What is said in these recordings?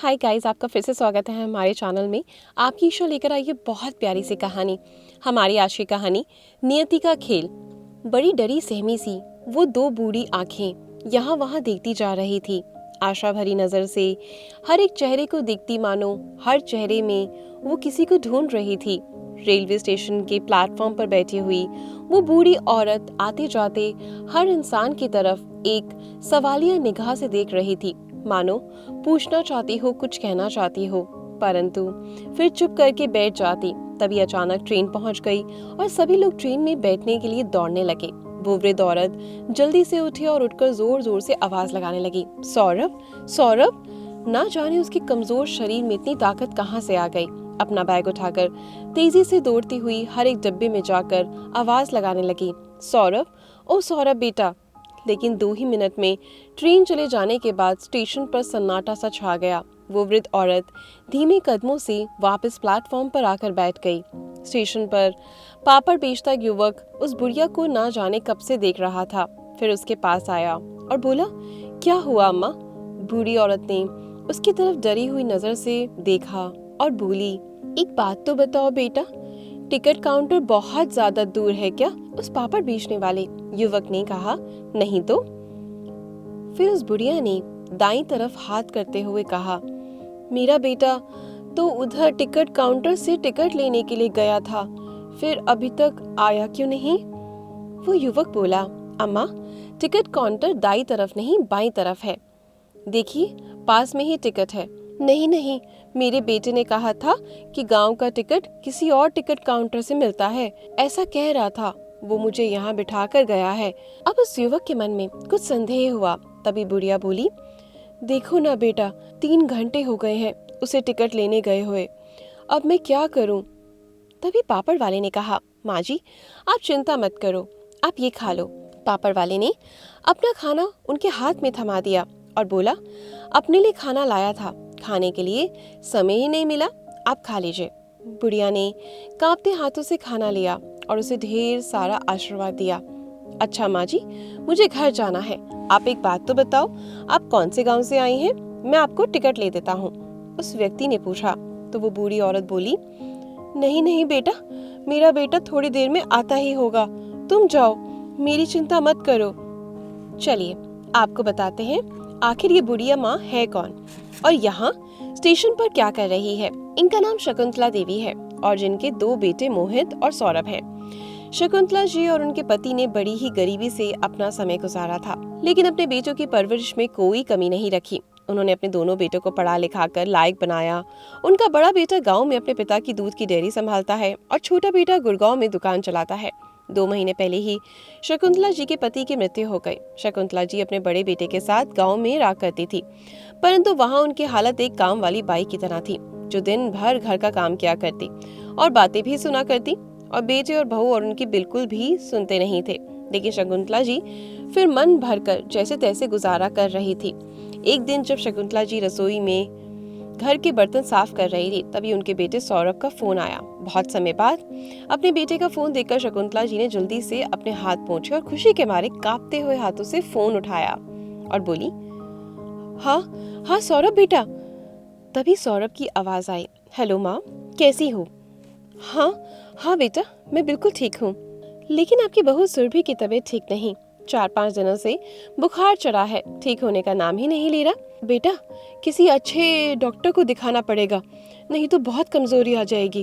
Hi guys, आपका फिर से स्वागत है हमारे चैनल में। आपकी शो लेकर आई है बहुत प्यारी सी कहानी। हमारी आज की कहानी नियति का खेल। बड़ी डरी सहमी सी वो दो बूढ़ी आंखें यहाँ वहाँ देखती जा रही थी, आशा भरी नजर से हर एक चेहरे को देखती, मानो हर चेहरे में वो किसी को ढूंढ रही थी। रेलवे स्टेशन के प्लेटफॉर्म पर बैठी हुई वो बूढ़ी औरत आते जाते हर इंसान की तरफ एक सवालिया निगाह से देख रही थी, मानो पूछना चाहती हो, कुछ कहना चाहती हो, परंतु फिर चुप करके बैठ जाती। तभी अचानक ट्रेन पहुंच गई और सभी लोग ट्रेन में बैठने के लिए दौड़ने लगे। वो वृद्ध औरत जल्दी से उठी और उठकर जोर जोर से आवाज लगाने लगी, सौरभ, सौरभ। ना जाने उसके कमजोर शरीर में इतनी ताकत कहाँ से आ गई। अपना बैग उठाकर तेजी से दौड़ती हुई हर एक डब्बे में जाकर आवाज लगाने लगी, सौरभ, ओ सौरभ बेटा। लेकिन 2 ही मिनट में ट्रेन चले जाने के बाद स्टेशन पर सन्नाटा सा छा गया। वो वृद्ध औरत धीमे कदमों से वापस प्लेटफॉर्म पर आकर बैठ गई। स्टेशन पर पापड़ बेचता युवक उस बुढ़िया को ना जाने कब से देख रहा था। फिर उसके पास आया और बोला, क्या हुआ अम्मा? बूढ़ी औरत ने उसकी तरफ डरी हुई नजर से देखा और बोली, एक बात तो बताओ बेटा, टिकट काउंटर बहुत ज्यादा दूर है क्या? उस पापड़ बेचने वाले युवक ने कहा, नहीं तो। फिर उस बुढ़िया ने दाईं तरफ हाथ करते हुए कहा, मेरा बेटा तो उधर टिकट काउंटर से टिकट लेने के लिए गया था, फिर अभी तक आया क्यों नहीं? वो युवक बोला, अम्मा, टिकट काउंटर दाईं तरफ नहीं बाईं तरफ है, देखिए पास में ही टिकट है। नहीं नहीं, मेरे बेटे ने कहा था कि गांव का टिकट किसी और टिकट काउंटर से मिलता है, ऐसा कह रहा था, वो मुझे यहाँ बिठा कर गया है। अब उस युवक के मन में कुछ संदेह हुआ। तभी बुढ़िया बोली, देखो ना बेटा, 3 घंटे हो गए हैं उसे टिकट लेने गए हुए, अब मैं क्या करूं? तभी पापड़ वाले ने कहा, माँ जी आप चिंता मत करो, आप ये खा लो। पापड़ वाले ने अपना खाना उनके हाथ में थमा दिया और बोला, अपने लिए खाना लाया था, खाने के लिए समय ही नहीं मिला, आप खा लीजिए। बुढ़िया ने कांपते हाथों से खाना लिया और उसे ढेर सारा आशीर्वाद दिया। अच्छा माँ जी, मुझे घर जाना है, आप एक बात तो बताओ, आप कौन से गांव से आई हैं? मैं आपको टिकट ले देता हूँ। उस व्यक्ति ने पूछा तो वो बूढ़ी औरत बोली, नहीं नहीं बेटा, मेरा बेटा थोड़ी देर में आता ही होगा, तुम जाओ, मेरी चिंता मत करो। चलिए आपको बताते हैं आखिर ये बुढ़िया माँ है कौन और यहाँ स्टेशन पर क्या कर रही है। इनका नाम शकुंतला देवी है और जिनके 2 बेटे मोहित और सौरभ हैं। शकुंतला जी और उनके पति ने बड़ी ही गरीबी से अपना समय गुजारा था, लेकिन अपने बेटों की परवरिश में कोई कमी नहीं रखी। उन्होंने अपने दोनों बेटों को पढ़ा लिखा कर लायक बनाया। उनका बड़ा बेटा गाँव में अपने पिता की दूध की डेयरी संभालता है और छोटा बेटा गुड़गांव में दुकान चलाता है। 2 महीने पहले ही शकुंतला जी के पति की मृत्यु हो गई। शकुंतला जी अपने बड़े बेटे के साथ गांव में रहा करती थी, परंतु वहां उनकी हालत एक काम वाली बाई की तरह थी, जो दिन भर घर का काम किया करती और बातें भी सुना करती, और बेटे और बहू और उनकी बिल्कुल भी सुनते नहीं थे। लेकिन शकुंतला जी फिर मन भरकर जैसे तैसे गुजारा कर रही थी। एक दिन जब शकुंतला जी रसोई में घर के बर्तन साफ कर रही थी, तभी उनके बेटे सौरभ का फोन आया। बहुत समय बाद अपने बेटे का फोन देखकर शकुंतला जी ने जल्दी से अपने हाथ पोंछे और खुशी के मारे कांपते हुए हाथों से फोन उठाया और बोली, हाँ हाँ सौरभ बेटा। तभी सौरभ की आवाज आई, हेलो माँ, कैसी हो? हाँ हाँ बेटा, मैं बिल्कुल ठीक हूँ, लेकिन आपकी बहू सुरभि की तबीयत ठीक नहीं, 4-5 दिनों से बुखार चढ़ा है, ठीक होने का नाम ही नहीं ले रहा। बेटा किसी अच्छे डॉक्टर को दिखाना पड़ेगा, नहीं तो बहुत कमजोरी आ जाएगी।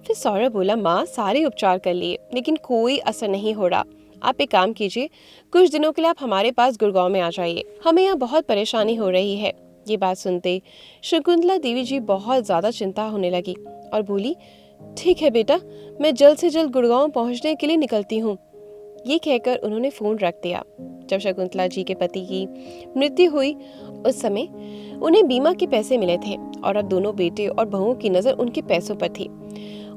फिर सौरभ बोला, माँ सारे उपचार कर लिए लेकिन कोई असर नहीं हो रहा, आप एक काम कीजिए, कुछ दिनों के लिए आप हमारे पास गुड़गांव में आ जाइए, हमें यहाँ बहुत परेशानी हो रही है। ये बात सुनते शकुंतला देवी जी बहुत ज्यादा चिंता होने लगी और बोली, ठीक है बेटा, मैं जल्द से जल्द गुड़गांव पहुंचने के लिए निकलती हूँ। ये कहकर उन्होंने फोन रख दिया। जब शकुंतला जी के पति की मृत्यु हुई उस समय उन्हें बीमा के पैसे मिले थे और अब दोनों बेटे और बहुओं की नजर उनके पैसों पर थी।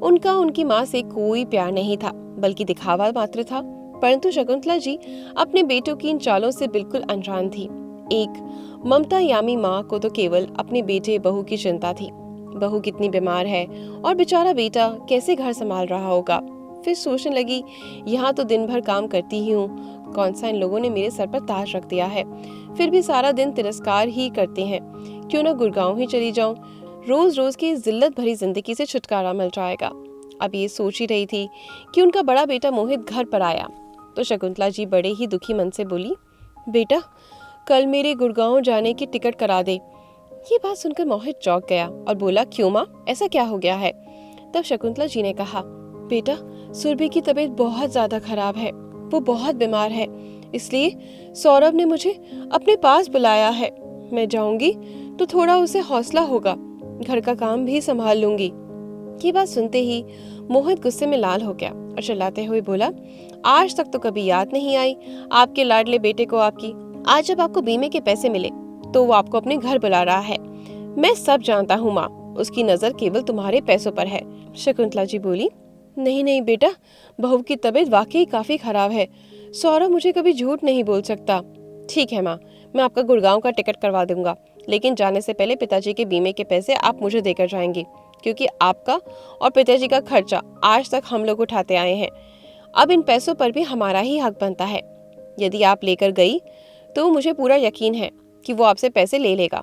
उनका उनकी माँ से कोई प्यार नहीं था, बल्कि दिखावा मात्र था। परंतु शकुंतला जी अपने बेटों की इन चालों से बिल्कुल अनजान थी। एक ममता यामी माँ को तो केवल अपने बेटे बहू की चिंता थी। बहू कितनी बीमार है और बेचारा बेटा कैसे घर संभाल रहा होगा। फिर सोचने लगी, यहाँ तो दिन भर काम करती ही हूँ, कौन सा इन लोगों ने मेरे सर पर ताज रख दिया है, फिर भी सारा दिन तिरस्कार ही करते हैं। क्यों ना गुड़गांव ही चली जाऊं, रोज रोज की जिल्लत भरी जिंदगी से छुटकारा मिल जाएगा। अब ये सोच ही रही थी कि उनका बड़ा बेटा मोहित घर पर आया तो शकुंतला जी बड़े ही दुखी मन से बोली, बेटा कल मेरे गुड़गांव जाने की टिकट करा दे। ये बात सुनकर मोहित चौंक गया और बोला, क्यों माँ, ऐसा क्या हो गया है? तब शकुंतला जी ने कहा, बेटा सुरभि की तबीयत बहुत ज्यादा खराब है, वो बहुत बीमार है, इसलिए सौरभ ने मुझे अपने पास बुलाया है। मैं जाऊंगी तो थोड़ा उसे हौसला होगा, घर का काम भी संभाल लूंगी। ये बात सुनते ही मोहित गुस्से में लाल हो गया और चिल्लाते हुए बोला, आज तक तो कभी याद नहीं आई आपके लाडले बेटे को आपकी। आज जब आपको बीमे के पैसे मिले तो वो आपको अपने घर बुला रहा है। मैं सब जानता हूँ माँ, उसकी नजर केवल तुम्हारे पैसों पर है। शकुंतला जी बोली, नहीं नहीं बेटा, बहू की तबीयत वाकई काफी खराब है, सौरभ मुझे कभी झूठ नहीं बोल सकता। ठीक है माँ, मैं आपका गुड़गांव का टिकट करवा दूंगा, लेकिन जाने से पहले पिताजी के बीमे के पैसे आप मुझे देकर जाएंगे, क्योंकि आपका और पिताजी का खर्चा आज तक हम लोग उठाते आए हैं। अब इन पैसों पर भी हमारा ही हक बनता है। यदि आप लेकर गई तो मुझे पूरा यकीन है कि वो आपसे पैसे ले लेगा।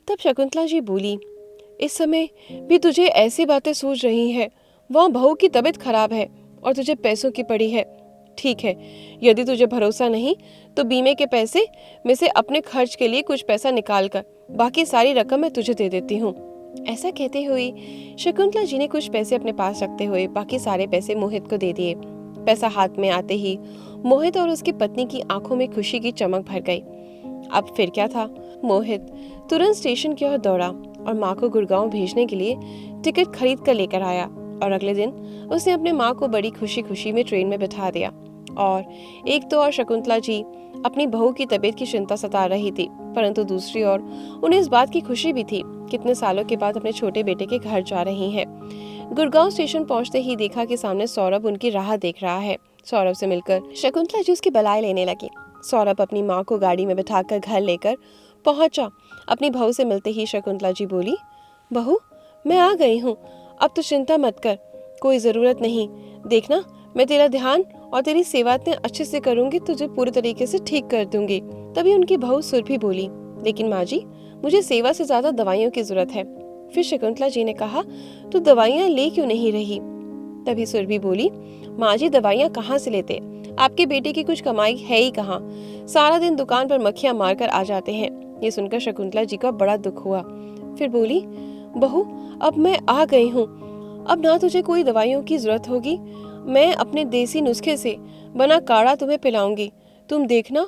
तब शकुंतला जी बोली, इस समय भी तुझे ऐसी बातें सोच रही है? वहाँ बहू की तबीयत खराब है और तुझे पैसों की पड़ी है। ठीक है, यदि तुझे भरोसा नहीं तो बीमे के पैसे में से अपने खर्च के लिए कुछ पैसा निकाल कर बाकी सारी रकम मैं तुझे दे देती हूँ। ऐसा कहते हुए शकुंतला जी ने कुछ पैसे अपने पास रखते हुए बाकी सारे पैसे मोहित को दे दिए। पैसा हाथ में आते ही मोहित और उसकी पत्नी की आंखों में खुशी की चमक भर गई। अब फिर क्या था, मोहित तुरंत स्टेशन की ओर दौड़ा और माँ को गुड़गांव भेजने के लिए टिकट खरीद कर लेकर आया और अगले दिन उसने अपने माँ को बड़ी खुशी खुशी में ट्रेन में बिठा दिया। और एक तो और शकुंतला जी अपनी बहू की तबीयत की चिंता सता रही थी, परंतु दूसरी ओर उन्हें इस बात की खुशी भी थी कितने सालों के बाद अपने छोटे बेटे के घर जा रही हैं। गुड़गांव स्टेशन पहुंचते ही देखा कि सामने सौरभ उनकी राह देख रहा है। सौरभ से मिलकर शकुंतला जी उसकी बधाई लेने लगी। सौरभ अपनी माँ को गाड़ी में बिठाकर घर लेकर पहुंचा। अपनी बहू से मिलते ही शकुंतला जी बोली, बहू मैं आ गई हूँ, अब तो चिंता मत कर, कोई जरूरत नहीं, देखना मैं तेरा ध्यान और तेरी सेवा इतने अच्छे से करूंगी, तुझे पूरे तरीके से ठीक कर दूंगी। तभी उनकी बहू सुरभि बोली, लेकिन माँ जी मुझे सेवा से ज्यादा दवाइयों की जरूरत है। फिर शकुंतला जी ने कहा, तो दवाइयाँ ले क्यों नहीं रही? तभी सुरभि बोली, माँ जी दवाइयाँ कहाँ से लेते, आपके बेटे की कुछ कमाई है ही कहाँ, सारा दिन दुकान पर मक्खियाँ मार कर आ जाते हैं। ये सुनकर शकुंतला जी का बड़ा दुख हुआ। फिर बोली, बहू अब मैं आ गई हूँ, अब ना तुझे कोई दवाइयों की जरूरत होगी, मैं अपने देसी नुस्खे से बना काढ़ा तुम्हें पिलाऊंगी, तुम देखना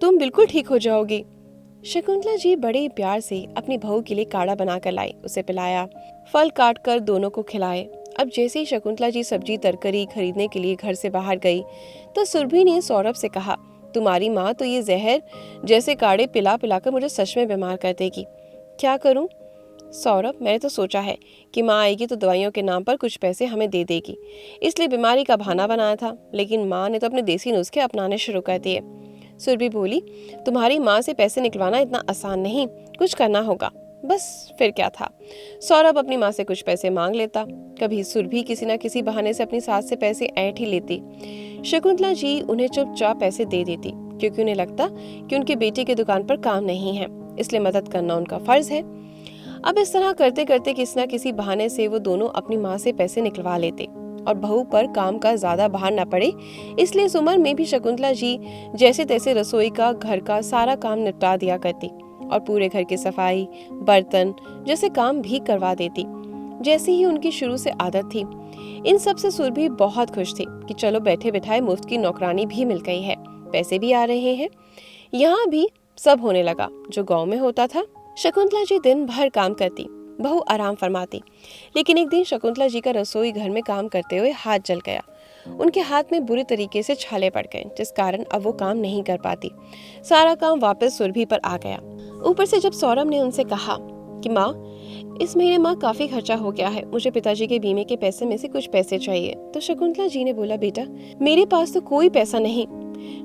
तुम बिल्कुल ठीक हो जाओगी। शकुंतला जी बड़े प्यार से अपनी बहू के लिए काढ़ा बनाकर लाई, उसे पिलाया, फल काट कर दोनों को खिलाए। अब जैसे ही शकुंतला जी सब्जी तरकारी खरीदने के लिए घर से बाहर गई तो सुरभि ने सौरभ से कहा, तुम्हारी माँ तो ये जहर जैसे काढ़े पिला पिलाकर मुझे सच में बीमार कर देगी, क्या करूं? सौरभ, मैंने तो सोचा है कि माँ आएगी तो दवाइयों के नाम पर कुछ पैसे हमें दे देगी, इसलिए बीमारी का बहाना बनाया था, लेकिन माँ ने तो अपने देसी नुस्खे अपनाने शुरू कर दिए। सुरभि बोली, तुम्हारी माँ से पैसे निकलवाना इतना आसान नहीं, कुछ करना होगा। बस फिर क्या था, सौरभ अपनी माँ से कुछ पैसे मांग लेता, कभी सुरभि किसी न किसी बहाने से अपनी सास से पैसे ऐंठ ही लेती। शकुंतला जी उन्हें चुपचाप पैसे दे देती, क्योंकि उन्हें लगता कि उनके बेटे की दुकान पर काम नहीं है, इसलिए मदद करना उनका फर्ज है। अब इस तरह करते करते किसी न किसी बहाने से वो दोनों अपनी माँ से पैसे निकलवा लेते और बहू पर काम का ज्यादा भार न पड़े, इसलिए इस उम्र में भी शकुंतला जी जैसे तैसे रसोई का घर का सारा काम निपटा दिया करती और पूरे घर की सफाई बर्तन जैसे काम भी करवा देती, जैसे ही उनकी शुरू से आदत थी। इन सब से सुरभि बहुत खुश थी कि चलो बैठे बिठाए मुफ्त की नौकरानी भी मिल गई है, पैसे भी आ रहे हैं, यहाँ भी सब होने लगा जो गाँव में होता था। शकुंतला जी दिन भर काम करती, बहू आराम फरमाती, लेकिन एक दिन शकुंतला जी का रसोई घर में काम करते हुए हाथ जल गया। उनके हाथ में बुरी तरीके से छाले पड़ गए, जिस कारण अब वो काम नहीं कर पाती। सारा काम वापस सुरभि पर आ गया। ऊपर से जब सौरभ ने उनसे कहा कि माँ इस महीने माँ काफी खर्चा हो गया है, मुझे पिताजी के बीमे के पैसे में से कुछ पैसे चाहिए, तो शकुंतला जी ने बोला, बेटा मेरे पास तो कोई पैसा नहीं,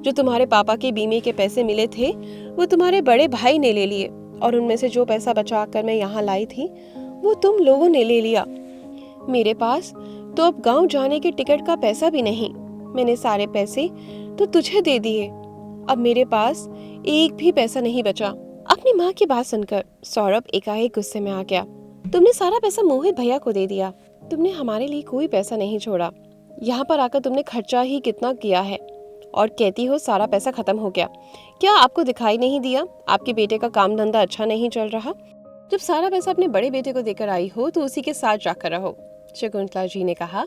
जो तुम्हारे पापा के बीमे के पैसे मिले थे वो तुम्हारे बड़े भाई ने ले लिए, और उनमें से जो पैसा बचा कर मैं यहाँ लाई थी वो तुम लोगों ने ले लिया। मेरे पास तो अब गांव जाने के टिकट का पैसा भी नहीं, मैंने सारे पैसे तो तुझे दे दिए, अब मेरे पास एक भी पैसा नहीं बचा। अपनी माँ की बात सुनकर सौरभ एकाएक गुस्से में आ गया। तुमने सारा पैसा मोहित भैया को दे दिया, तुमने हमारे लिए कोई पैसा नहीं छोड़ा। यहाँ पर आकर तुमने खर्चा ही कितना किया है और कहती हो सारा पैसा खत्म हो गया। क्या आपको दिखाई नहीं दिया आपके बेटे का काम धंधा अच्छा नहीं चल रहा? जब सारा पैसा अपने बड़े बेटे को देकर आई हो तो उसी के साथ जाकर रहो। शकुंतला जी ने कहा,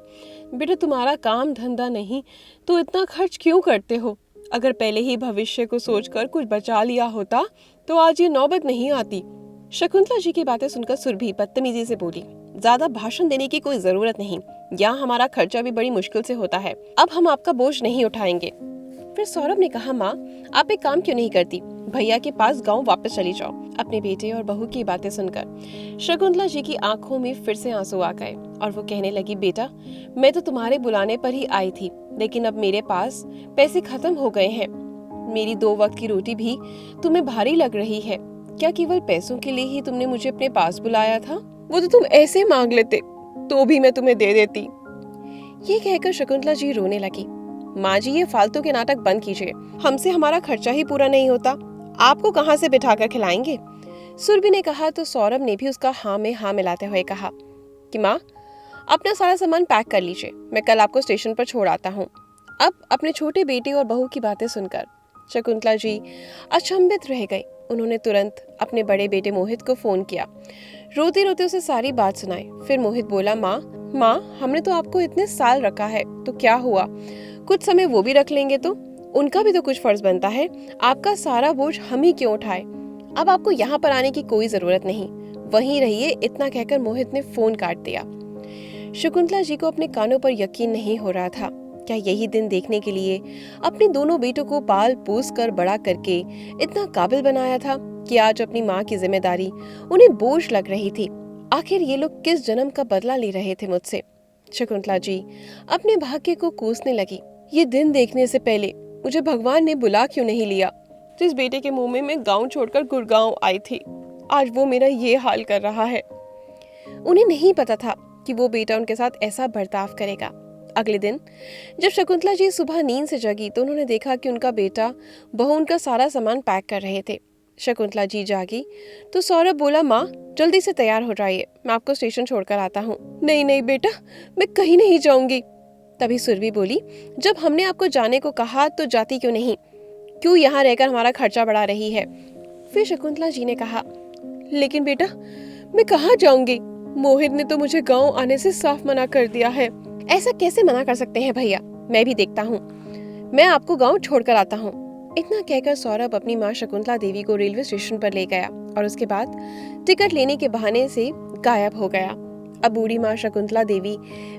बेटा तुम्हारा काम धंधा नहीं तो इतना खर्च क्यों करते हो? अगर पहले ही भविष्य को सोचकर कुछ बचा लिया होता तो आज ये नौबत नहीं आती। शकुंतला जी की बातें सुनकर सुरभि बदतमीजी से बोली, ज्यादा भाषण देने की कोई जरूरत नहीं, यहाँ हमारा खर्चा भी बड़ी मुश्किल से होता है, अब हम आपका बोझ नहीं उठाएंगे। फिर सौरभ ने कहा, माँ आप एक काम क्यों नहीं करती, भैया के पास गांव वापस चली जाओ। अपने बेटे और बहू की बातें सुनकर शकुंतला जी की आंखों में फिर से आंसू आ गए और वो कहने लगी, बेटा मैं तो तुम्हारे बुलाने पर ही आई थी, लेकिन अब मेरे पास पैसे खत्म हो गए हैं। मेरी 2 वक्त की रोटी भी तुम्हें भारी लग रही है। क्या केवल पैसों के लिए ही तुमने मुझे अपने पास बुलाया था? वो तो तुम ऐसे मांग लेते तो भी मैं तुम्हें दे देती। ये कहकर शकुंतला जी रोने लगी। माँ जी ये फालतू के नाटक बंद कीजिए, हमसे हमारा खर्चा ही पूरा नहीं होता, आपको कहाँ से बिठाकर खिलाएंगे? सुरभि ने कहा तो सौरभ ने भी उसका हाँ में हाँ मिलाते हुए कहा कि माँ अपना सारा सामान पैक कर लीजिए, मैं कल आपको स्टेशन पर छोड़ आता हूँ। अब अपने छोटे बेटे और बहू की बातें सुनकर शकुंतला जी अचंभित रह गई। उन्होंने तुरंत अपने बड़े बेटे मोहित को फोन किया, रोते रोते उसे सारी बात सुनाई। फिर मोहित बोला, माँ हमने तो आपको इतने साल रखा है तो क्या हुआ, कुछ समय वो भी रख लेंगे तो उनका भी तो कुछ फर्ज बनता है, आपका सारा बोझ हम ही क्यों उठाए? अब आपको यहाँ पर आने की कोई जरूरत नहीं, वहीं रहिए। इतना कहकर मोहित ने फोन काट दिया। शकुंतला जी को अपने कानों पर यकीन नहीं हो रहा था। क्या यही दिन देखने के लिए अपने दोनों बेटों को पाल पोस कर बड़ा करके इतना काबिल बनाया था कि आज अपनी माँ की जिम्मेदारी उन्हें बोझ लग रही थी? आखिर ये लोग किस जन्म का बदला ले रहे थे मुझसे? शकुंतला जी अपने भाग्य को कोसने लगी। ये दिन देखने से पहले मुझे भगवान ने बुला क्यों नहीं लिया? जिस बेटे के मुंह में मैं गांव छोड़कर गुड़गांव आई थी, आज वो मेरा ये हाल कर रहा है। उन्हें नहीं पता था कि वो बेटा उनके साथ ऐसा बर्ताव करेगा। अगले दिन जब शकुंतला जी सुबह नींद से जगी तो उन्होंने देखा कि उनका बेटा बहू उनका सारा सामान पैक कर रहे थे। शकुंतला जी जागी तो सौरभ बोला, माँ जल्दी से तैयार हो जाइए, मैं आपको स्टेशन छोड़कर आता हूँ। नहीं बेटा, मैं कहीं नहीं जाऊंगी। तभी सुरभि बोली, जब हमने आपको जाने को कहा तो जाती क्यों नहीं? क्यों यहाँ रहकर हमारा खर्चा बढ़ा रही है? फिर शकुंतला जी ने कहा, लेकिन बेटा मैं कहाँ जाऊंगी? मोहित ने तो मुझे गांव आने से साफ मना कर दिया है। ऐसा कैसे मना कर सकते हैं भैया, मैं भी देखता हूँ, मैं आपको गांव छोड़कर आता हूँ। इतना कहकर सौरभ अपनी माँ शकुंतला देवी को रेलवे स्टेशन पर ले गया और उसके बाद टिकट लेने के बहाने से गायब हो गया। अब बूढ़ी माँ शकुंतला देवी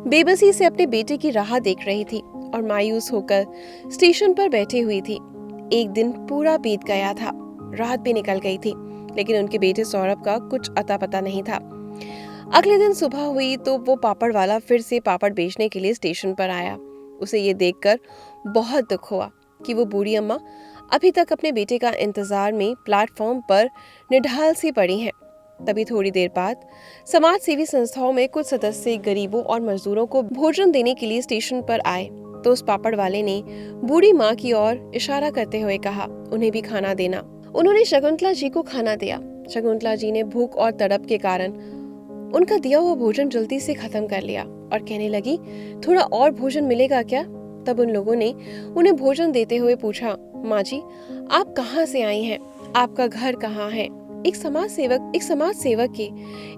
बेबसी से अपने बेटे की राह देख रही थी और मायूस होकर स्टेशन पर बैठी हुई थी। एक दिन पूरा बीत गया था, रात भी निकल गई थी, लेकिन उनके बेटे सौरभ का कुछ अता पता नहीं था। अगले दिन सुबह हुई तो वो पापड़ वाला फिर से पापड़ बेचने के लिए स्टेशन पर आया। उसे ये देखकर बहुत दुख हुआ कि वो बूढ़ी अम्मा अभी तक अपने बेटे का इंतजार में प्लेटफॉर्म पर निढाल सी पड़ी हैं। तभी थोड़ी देर बाद समाज सेवी संस्थाओं में कुछ सदस्य गरीबों और मजदूरों को भोजन देने के लिए स्टेशन पर आए तो उस पापड़ वाले ने बूढ़ी माँ की ओर इशारा करते हुए कहा, उन्हें भी खाना देना। उन्होंने शकुंतला जी को खाना दिया। शकुंतला जी ने भूख और तड़प के कारण उनका दिया हुआ भोजन जल्दी से खत्म कर लिया और कहने लगी, थोड़ा और भोजन मिलेगा क्या? तब उन लोगों ने उन्हें भोजन देते हुए पूछा, माँ जी आप कहाँ से आई हैं? आपका घर कहाँ है? एक समाज सेवक के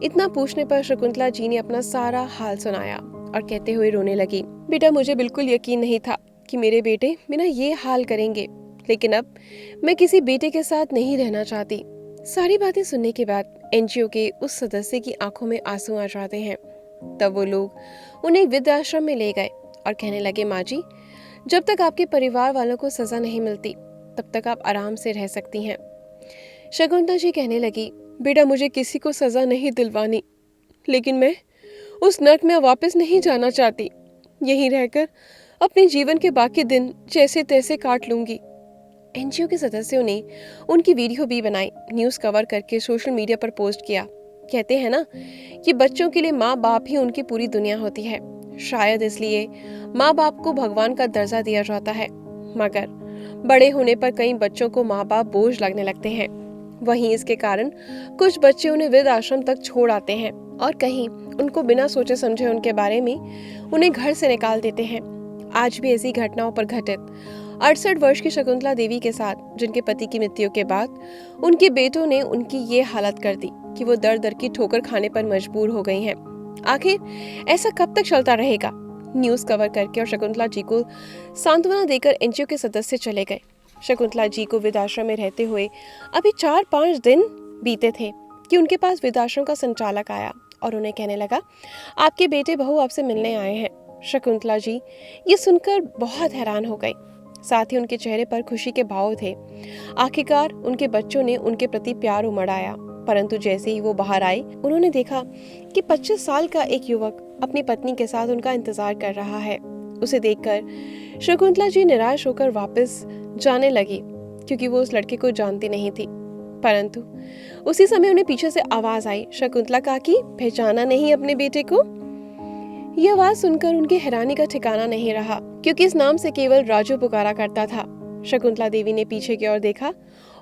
इतना पूछने पर शकुंतला जी ने अपना सारा हाल सुनाया और कहते हुए रोने लगी, बेटा मुझे बिल्कुल यकीन नहीं था कि मेरे बेटे मेरा ये हाल करेंगे, लेकिन अब मैं किसी बेटे के साथ नहीं रहना चाहती। सारी बातें सुनने के बाद एनजीओ के उस सदस्य की आंखों में आंसू आ जाते हैं। तब वो लोग उन्हें वृद्धाश्रम में ले गए और कहने लगे, माँ जी जब तक आपके परिवार वालों को सजा नहीं मिलती तब तक आप आराम से रह सकती हैं। शकुंतला जी कहने लगी, बेटा मुझे किसी को सजा नहीं दिलवानी, लेकिन मैं उस नर्क में वापस नहीं जाना चाहती। यहीं रहकर अपने जीवन के बाकी दिन जैसे तैसे काट लूंगी। एनजीओ के सदस्यों ने उनकी वीडियो भी बनाई, न्यूज़ कवर करके सोशल मीडिया पर पोस्ट किया। कहते हैं ना कि बच्चों के लिए माँ बाप ही उनकी पूरी दुनिया होती है। शायद इसलिए माँ बाप को भगवान का दर्जा दिया जाता है, मगर बड़े होने पर कई बच्चों को माँ बाप बोझ लगने लगते हैं। वहीं इसके कारण कुछ बच्चे उन्हें वृद्ध आश्रम तक छोड़ आते हैं और कहीं उनको बिना सोचे समझे उनके बारे में उन्हें घर से निकाल देते हैं। आज भी ऐसी घटनाओं पर घटित 68 वर्ष की शकुंतला देवी के साथ, जिनके पति की मृत्यु के बाद उनके बेटों ने उनकी ये हालत कर दी कि वो दर दर की ठोकर खाने पर मजबूर हो गई हैं। आखिर ऐसा कब तक चलता रहेगा? न्यूज कवर करके और शकुंतला जी को सांत्वना देकर एनजीओ के सदस्य चले गए। शकुंतला जी को वृद्धाश्रम में रहते हुए अभी 4-5 दिन बीते थे कि उनके पास वृद्धाश्रम का संचालक आया और उन्हें कहने लगा, आपके बेटे बहू आपसे मिलने आए हैं। शकुंतला जी ये सुनकर बहुत हैरान हो गई। साथ ही उनके चेहरे पर खुशी के भाव थे। आखिरकार उनके बच्चों ने उनके प्रति प्यार उमड़ आया। परंतु जैसे ही वो बाहर आई, उन्होंने देखा कि 25 साल का एक युवक अपनी पत्नी के साथ उनका इंतजार कर रहा है। उसे देखकर शकुंतला जी निराश होकर वापस जाने लगी, क्योंकि वो उस लड़के को जानती नहीं थी। परंतु उसी समय उन्हें पीछे से आवाज आई, शकुंतला काकी, पहचाना नहीं अपने बेटे को? ये आवाज सुनकर उनकी हैरानी का ठिकाना नहीं रहा, क्योंकि इस नाम से केवल राजू पुकारा करता था। शकुंतला देवी ने पीछे की ओर देखा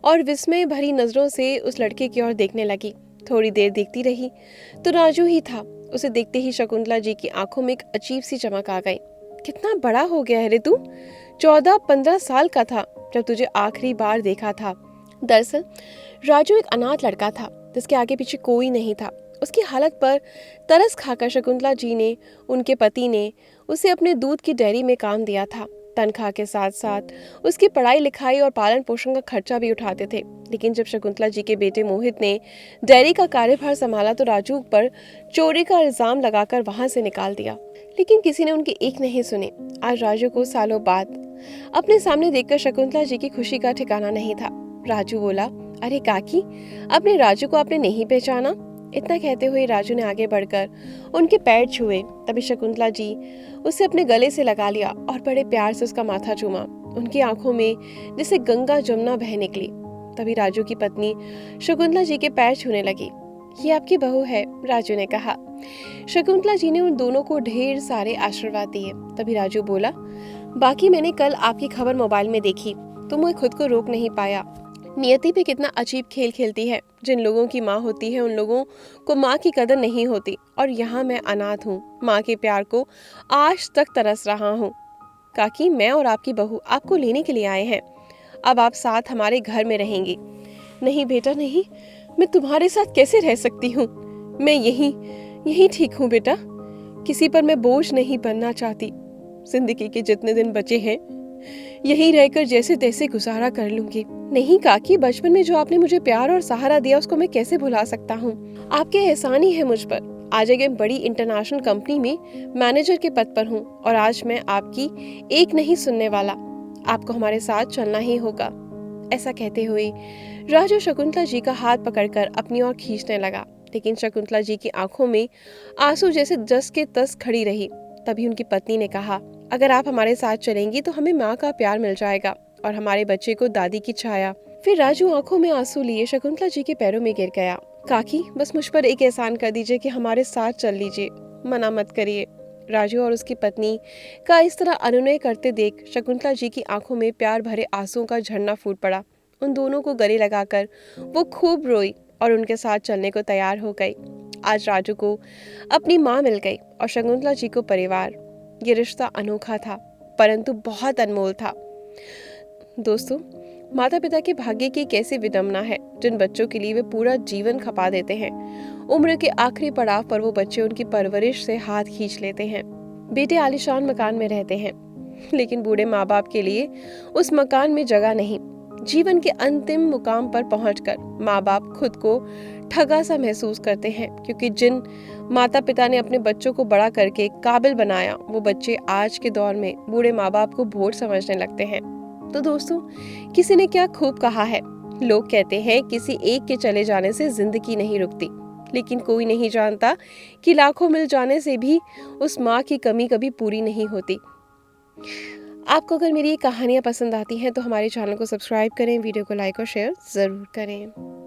और विस्मय भरी नजरों से उस लड़के की ओर देखने लगी। थोड़ी देर देखती रही तो राजू ही था। उसे देखते ही शकुंतला जी की आंखों में एक अजीब सी चमक आ गई। कितना बड़ा हो गया है रे तू! 14-15 साल का था जब तुझे आखिरी बार देखा था। दरअसल राजू एक अनाथ लड़का था जिसके आगे पीछे कोई नहीं था। उसकी हालत पर तरस खाकर शकुंतला जी ने, उनके पति ने उसे अपने दूध की डेयरी में काम दिया था। तनख्वाह के साथ साथ उसकी पढ़ाई लिखाई और पालन पोषण का खर्चा भी उठाते थे। लेकिन जब शकुंतला जी के बेटे मोहित ने डेयरी का कार्यभार संभाला तो राजू पर चोरी का इल्जाम लगाकर वहां से निकाल दिया। लेकिन किसी ने उनकी एक नहीं सुनी। आज राजू को सालों बाद अपने सामने देखकर शकुंतला जी की खुशी का ठिकाना नहीं था। राजू बोला, अरे काकी, अपने राजू को आपने नहीं पहचाना? इतना कहते हुए राजू ने आगे बढ़कर उनके पैर छुए। तभी शकुंतला जी उसे अपने गले से लगा लिया और बड़े प्यार से उसका माथा चूमा। उनकी आंखों में जैसे गंगा जमुना बह निकली। तभी राजू की पत्नी शकुंतला जी के पैर छूने लगी। ये आपकी बहू है, राजू ने कहा। शकुंतला जी ने उन दोनों को ढेर सारे आशीर्वाद दिए। तभी राजू बोला, बाकी मैंने कल आपकी खबर मोबाइल में देखी तो मैं खुद को रोक नहीं पाया। नियति भी कितना अजीब खेल खेलती है। जिन लोगों की माँ होती है उन लोगों को माँ की कदर नहीं होती, और यहाँ मैं अनाथ हूँ, माँ के प्यार को आज तक तरस रहा हूँ। काकी, मैं और आपकी बहू आपको लेने के लिए आए हैं। अब आप साथ हमारे घर में रहेंगी। नहीं बेटा नहीं, मैं तुम्हारे साथ कैसे रह सकती हूँ? मैं यही ठीक हूँ बेटा। किसी पर मैं बोझ नहीं बनना चाहती। जिंदगी के जितने दिन बचे हैं यहीं रहकर जैसे तैसे गुजारा कर लूंगी। नहीं काकी, बचपन में जो आपने मुझे प्यार और सहारा दिया उसको मैं कैसे भुला सकता हूँ? आपके एहसान ही है मुझ पर। आज एक बड़ी इंटरनेशनल कंपनी में मैनेजर के पद पर हूँ और आज मैं आपकी एक नहीं सुनने वाला। आपको हमारे साथ चलना ही होगा। ऐसा कहते हुए राजू शकुंतला जी का हाथ पकड़कर अपनी ओर खींचने लगा, लेकिन शकुंतला जी की आंखों में आंसू जैसे जस के तस खड़ी रही। तभी उनकी पत्नी ने कहा, अगर आप हमारे साथ चलेंगी तो हमें माँ का प्यार मिल जाएगा और हमारे बच्चे को दादी की छाया। फिर राजू आंखों में आंसू लिए शकुंतला जी के पैरों में गिर गया। काकी, बस मुझ पर एक एहसान कर दीजिए कि हमारे साथ चल लीजिए, मना मत करिए। राजू और उसकी पत्नी का इस तरह अनुनय करते देख शकुंतला जी की आंखों में प्यार भरे आंसुओं का झरना फूट पड़ा। उन दोनों को गले लगाकर वो खूब रोई और उनके साथ चलने को तैयार हो गई। आज राजू को अपनी माँ मिल गई और शकुंतला जी को परिवार। ये रिश्ता अनोखा था परंतु बहुत अनमोल था। दोस्तों, माता पिता के भाग्य की कैसी विडंबना है, जिन बच्चों के लिए वे पूरा जीवन खपा देते हैं। उम्र के आखिरी पड़ाव पर वो बच्चे उनकी परवरिश से हाथ खींच लेते हैं। बेटे आलीशान मकान में रहते हैं, लेकिन बूढ़े माँ बाप के लिए उस मकान में जगह नहीं। जीवन के अंतिम मुकाम पर पहुंचकर माँ बाप खुद को ठगा सा महसूस करते हैं, क्योंकि जिन माता पिता ने अपने बच्चों को बड़ा करके काबिल बनाया, वो बच्चे आज के दौर में बूढ़े माँ बाप को भोट समझने लगते हैं। तो दोस्तों, किसी ने क्या खूब कहा है, लोग कहते हैं किसी एक के चले जाने से जिंदगी नहीं रुकती, लेकिन कोई नहीं जानता कि लाखों मिल जाने से भी उस माँ की कमी कभी पूरी नहीं होती। आपको अगर मेरी ये कहानियाँ पसंद आती हैं तो हमारे चैनल को सब्सक्राइब करें, वीडियो को लाइक और शेयर जरूर करें।